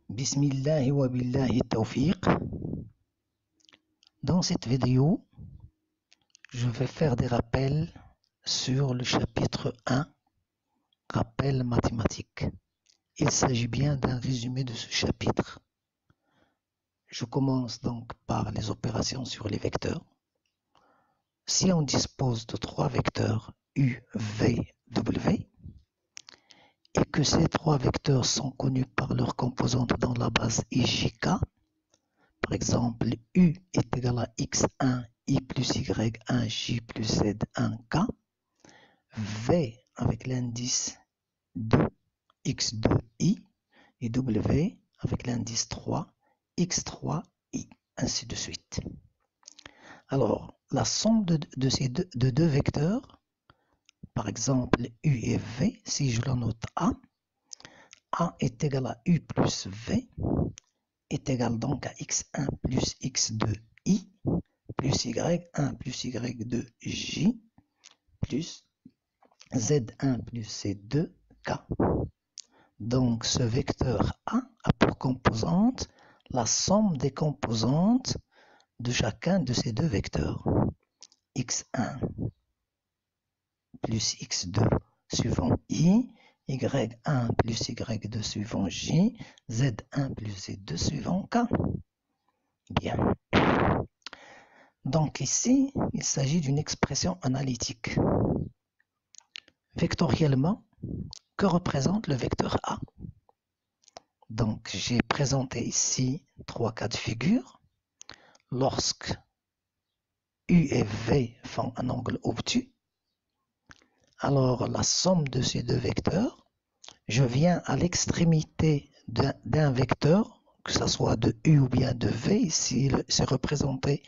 Bismillah wa billahi tawfiq. Dans cette vidéo, je vais faire des rappels sur le chapitre 1, rappel mathématique. Il s'agit bien d'un résumé de ce chapitre. Je commence donc par les opérations sur les vecteurs. Si on dispose de trois vecteurs U, V, W, et que ces trois vecteurs sont connus par leurs composantes dans la base IJK, par exemple, U est égal à X1, I plus Y1, J plus Z1K, V avec l'indice 2, X2I, et W avec l'indice 3, X3I, ainsi de suite. Alors, la somme de ces deux vecteurs, par exemple U et V, si je la note A est égal à U plus V, est égal donc à X1 plus X2I, plus Y1 plus Y2J, plus Z1 plus Z2K. Donc, ce vecteur A a pour composante la somme des composantes de chacun de ces deux vecteurs. X1 plus X2 suivant I, Y1 plus Y2 suivant J, Z1 plus Z2 suivant K. Bien. Donc ici, il s'agit d'une expression analytique. Vectoriellement, que représente le vecteur A? Donc j'ai présenté ici trois cas de figure. Lorsque U et V font un angle obtus, alors la somme de ces deux vecteurs, je viens à l'extrémité d'un vecteur, que ce soit de U ou bien de V, ici c'est représenté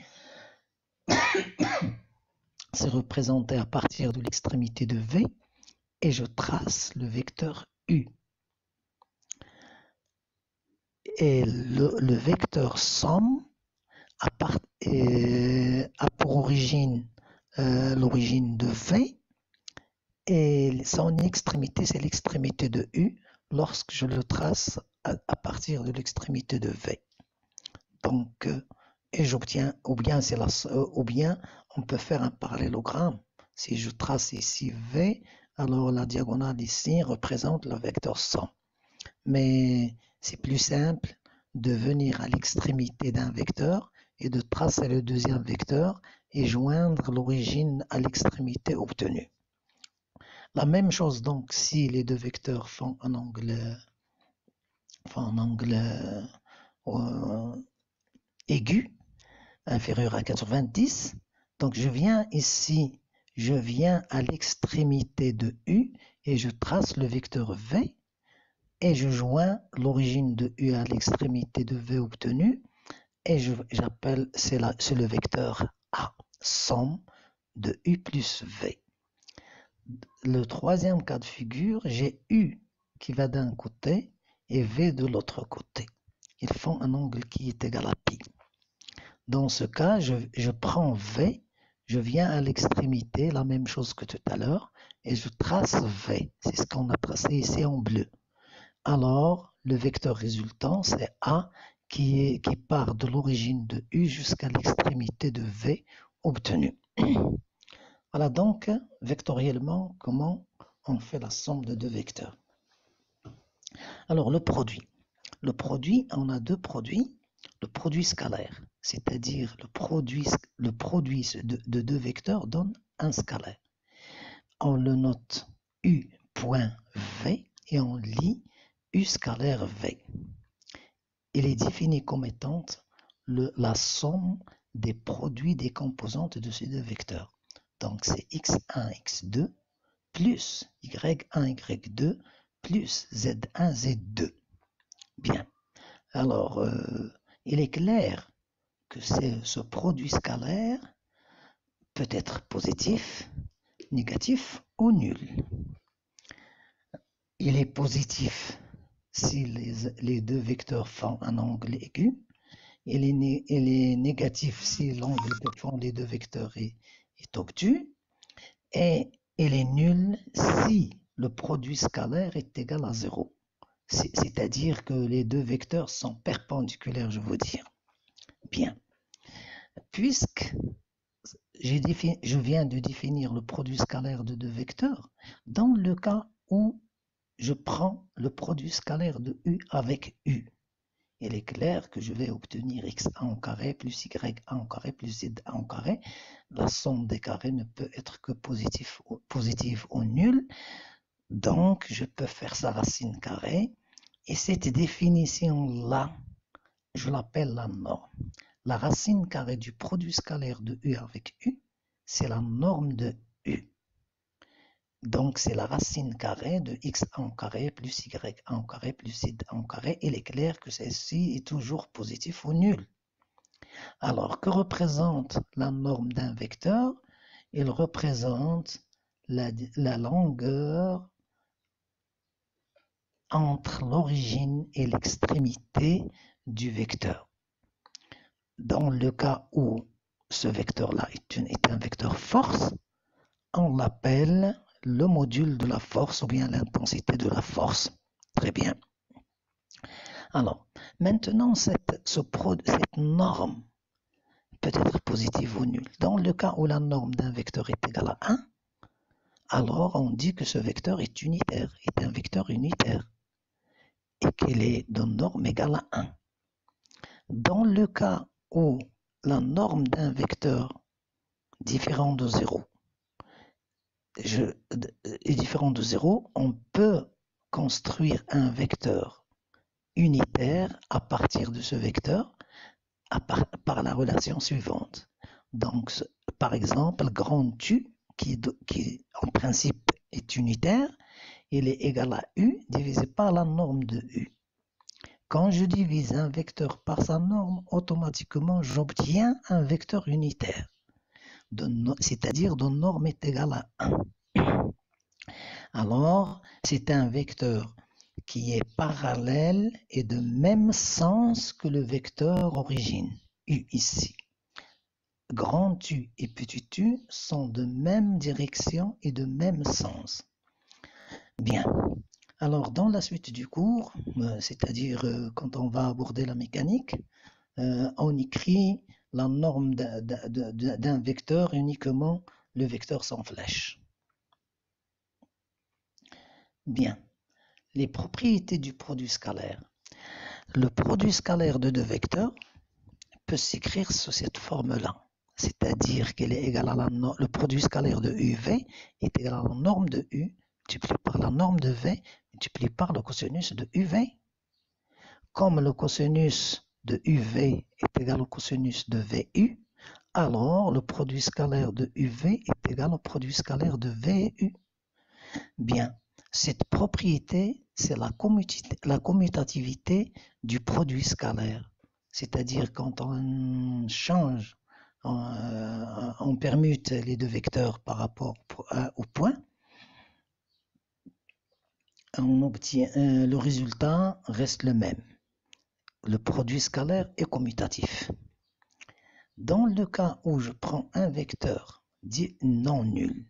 à partir de l'extrémité de V, et je trace le vecteur U. Et le vecteur somme a pour origine l'origine de V, et son extrémité, c'est l'extrémité de U, lorsque je le trace à partir de l'extrémité de V. Donc, et j'obtiens, ou bien on peut faire un parallélogramme. Si je trace ici V, alors la diagonale ici représente le vecteur somme. Mais c'est plus simple de venir à l'extrémité d'un vecteur et de tracer le deuxième vecteur et joindre l'origine à l'extrémité obtenue. La même chose donc si les deux vecteurs font un angle aigu, inférieur à 90. Donc je viens ici, je viens à l'extrémité de U et je trace le vecteur V et je joins l'origine de U à l'extrémité de V obtenue et j'appelle, c'est le vecteur A, somme de U plus V. Le troisième cas de figure, j'ai U qui va d'un côté et V de l'autre côté. Ils font un angle qui est égal à pi. Dans ce cas, je prends V, je viens à l'extrémité, la même chose que tout à l'heure, et je trace V. C'est ce qu'on a tracé ici en bleu. Alors, le vecteur résultant, c'est A qui part de l'origine de U jusqu'à l'extrémité de V obtenue. Voilà donc, vectoriellement, comment on fait la somme de deux vecteurs. Alors, le produit. Le produit, on a deux produits. Le produit scalaire, c'est-à-dire le produit de deux vecteurs donne un scalaire. On le note U point V et on lit U scalaire V. Il est défini comme étant la somme des produits des composantes de ces deux vecteurs. Donc c'est X1, X2 plus Y1, Y2 plus Z1, Z2. Bien. Alors, il est clair que ce produit scalaire peut être positif, négatif ou nul. Il est positif si les deux vecteurs font un angle aigu. Il est négatif si l'angle que font les deux vecteurs est obtus. Et il est nul si le produit scalaire est égal à 0. c'est-à-dire que les deux vecteurs sont perpendiculaires, je veux dire. Bien. Puisque je viens de définir le produit scalaire de deux vecteurs, dans le cas où je prends le produit scalaire de U avec U, il est clair que je vais obtenir xa en carré plus ya en carré plus z en carré. La somme des carrés ne peut être que positive ou nulle. Donc, je peux faire sa racine carrée. Et cette définition-là, je l'appelle la norme. La racine carrée du produit scalaire de U avec U, c'est la norme de U. Donc, c'est la racine carrée de x en carré plus y en carré plus z en carré. Il est clair que celle-ci est toujours positif ou nul. Alors, que représente la norme d'un vecteur? Il représente la longueur entre l'origine et l'extrémité du vecteur. Dans le cas où ce vecteur-là est un vecteur force, on l'appelle le module de la force ou bien l'intensité de la force. Très bien. Alors, maintenant, cette norme peut être positive ou nulle. Dans le cas où la norme d'un vecteur est égale à 1, alors on dit que ce vecteur est unitaire, est un vecteur unitaire, et qu'il est de norme égale à 1. Dans le cas où la norme d'un vecteur différent de 0 est différent de 0, on peut construire un vecteur unitaire à partir de ce vecteur par la relation suivante. Donc, par exemple, grand U, qui en principe est unitaire, il est égal à U divisé par la norme de U. Quand je divise un vecteur par sa norme, automatiquement j'obtiens un vecteur unitaire, c'est-à-dire dont norme est égale à 1. Alors, c'est un vecteur qui est parallèle et de même sens que le vecteur origine, U ici. Grand U et petit u sont de même direction et de même sens. Bien. Alors, dans la suite du cours, c'est-à-dire quand on va aborder la mécanique, on écrit la norme d'un vecteur uniquement le vecteur sans flèche. Bien. Les propriétés du produit scalaire. Le produit scalaire de deux vecteurs peut s'écrire sous cette forme-là. C'est-à-dire qu'il est égal à le produit scalaire de UV est égal à la norme de U multiplié par la norme de V multiplié par le cosinus de UV. Comme le cosinus de UV est égal au cosinus de VU, alors le produit scalaire de UV est égal au produit scalaire de VU. Bien, cette propriété, c'est la commutativité du produit scalaire. C'est-à-dire quand on change, on permute les deux vecteurs par rapport au point, on obtient, le résultat reste le même. Le produit scalaire est commutatif. Dans le cas où je prends un vecteur dit non nul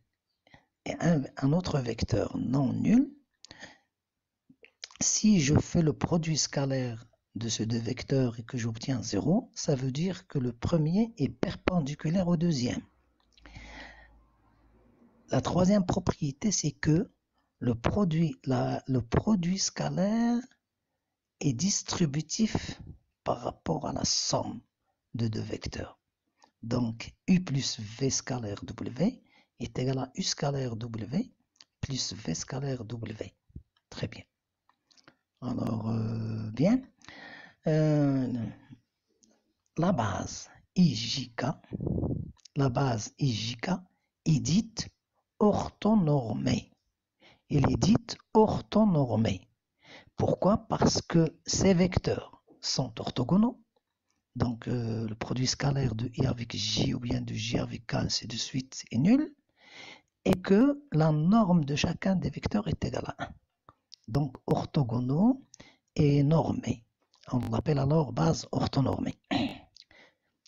et un autre vecteur non nul, si je fais le produit scalaire de ces deux vecteurs et que j'obtiens 0, ça veut dire que le premier est perpendiculaire au deuxième. La troisième propriété, c'est que le produit scalaire est distributif par rapport à la somme de deux vecteurs. Donc, U plus V scalaire W est égal à U scalaire W plus V scalaire W. Très bien. Alors, bien. La base IJK est dite orthonormée. Elle est dite orthonormée. Pourquoi? Parce que ces vecteurs sont orthogonaux. Donc, le produit scalaire de I avec J ou bien de J avec K, ainsi de suite, est nul. Et que la norme de chacun des vecteurs est égale à 1. Donc, orthogonaux et normés. On l'appelle alors base orthonormée.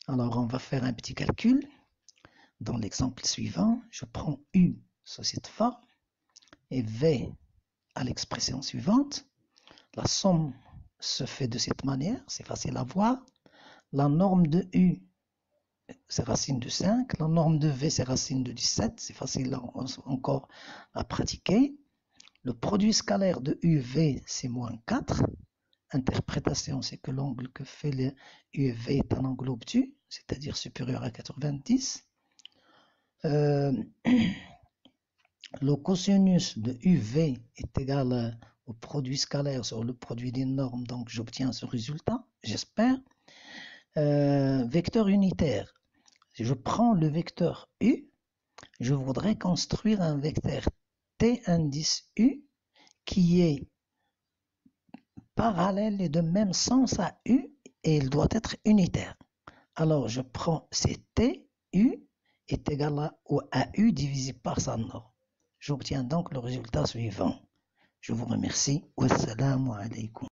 Alors, on va faire un petit calcul. Dans l'exemple suivant, je prends U sous cette forme et V à l'expression suivante. La somme se fait de cette manière, c'est facile à voir. La norme de U, c'est racine de 5. La norme de V, c'est racine de 17. C'est facile encore à pratiquer. Le produit scalaire de UV, c'est moins 4. Interprétation, c'est que l'angle que fait le UV est un angle obtus, c'est-à-dire supérieur à 90. Le cosinus de UV est égal au produit scalaire sur le produit des normes, donc j'obtiens ce résultat, j'espère. Vecteur unitaire. Si je prends le vecteur U, je voudrais construire un vecteur T indice U qui est parallèle et de même sens à U et il doit être unitaire. Alors je prends T, U est égal à U divisé par sa norme. J'obtiens donc le résultat suivant. Je vous remercie. Wassalamu alaikum.